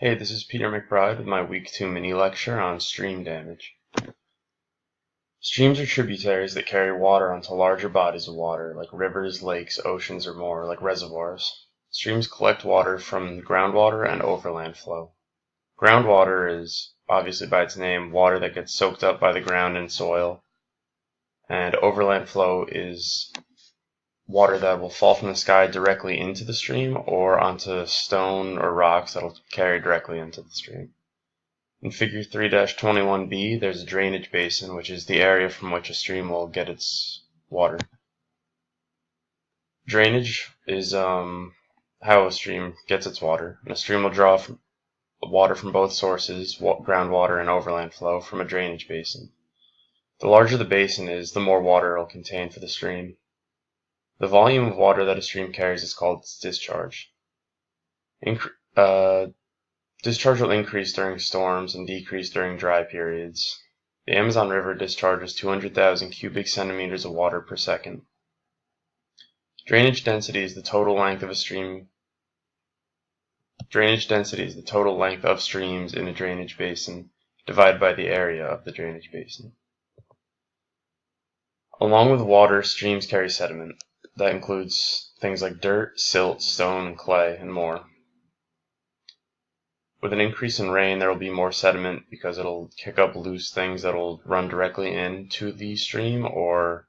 Hey, this is Peter McBride with my Week 2 mini lecture on stream damage. Streams are tributaries that carry water onto larger bodies of water, like rivers, lakes, oceans, or more, like reservoirs. Streams collect water from groundwater and overland flow. Groundwater is, obviously by its name, water that gets soaked up by the ground and soil, and overland flow is water that will fall from the sky directly into the stream or onto stone or rocks that'll carry directly into the stream. In Figure 3-21b, there's a drainage basin, which is the area from which a stream will get its water. Drainage is how a stream gets its water. And a stream will draw water from both sources, groundwater and overland flow, from a drainage basin. The larger the basin is, the more water it will contain for the stream. The volume of water that a stream carries is called its discharge. Discharge will increase during storms and decrease during dry periods. The Amazon River discharges 200,000 cubic centimeters of water per second. Drainage density is the total length of streams in a drainage basin divided by the area of the drainage basin. Along with water, streams carry sediment. That includes things like dirt, silt, stone, clay, and more. With an increase in rain, there will be more sediment because it'll kick up loose things that'll run directly into the stream, or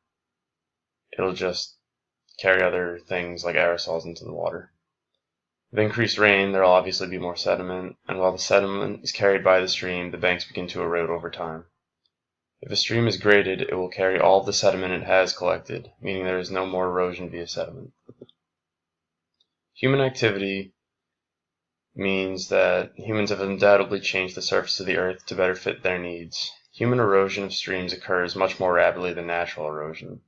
it'll just carry other things like aerosols into the water. With increased rain, there will obviously be more sediment, and while the sediment is carried by the stream, the banks begin to erode over time. If a stream is graded, it will carry all of the sediment it has collected, meaning there is no more erosion via sediment. Human activity means that humans have undoubtedly changed the surface of the earth to better fit their needs. Human erosion of streams occurs much more rapidly than natural erosion.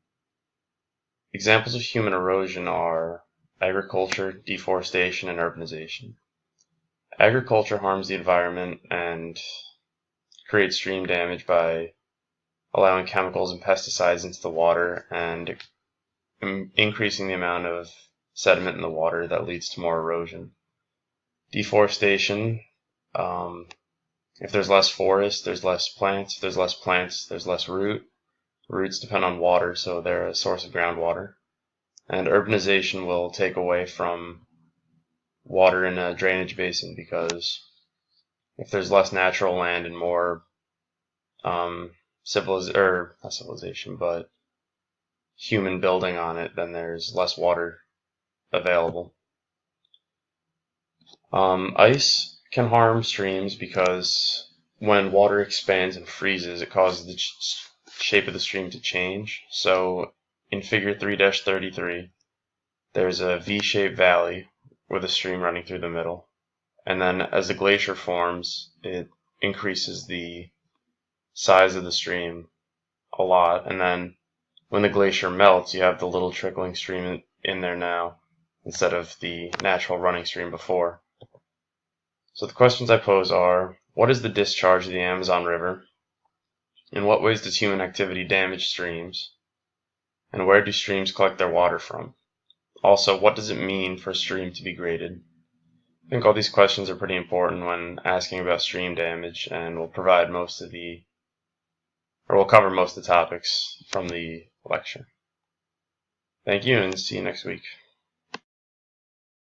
Examples of human erosion are agriculture, deforestation, and urbanization. Agriculture harms the environment and creates stream damage by allowing chemicals and pesticides into the water and increasing the amount of sediment in the water that leads to more erosion. Deforestation, if there's less forest, there's less plants. If there's less plants, there's less root. Roots depend on water, so they're a source of groundwater. And urbanization will take away from water in a drainage basin because if there's less natural land and more human building on it, then there's less water available. Ice can harm streams because when water expands and freezes, it causes the shape of the stream to change. So in Figure 3-33, there's a V-shaped valley with a stream running through the middle. And then as the glacier forms, it increases the size of the stream a lot. And then when the glacier melts, you have the little trickling stream in there now instead of the natural running stream before. So the questions I pose are, what is the discharge of the Amazon River? In what ways does human activity damage streams? And where do streams collect their water from? Also, what does it mean for a stream to be graded? I think all these questions are pretty important when asking about stream damage, and we'll cover most of the topics from the lecture. Thank you, and see you next week.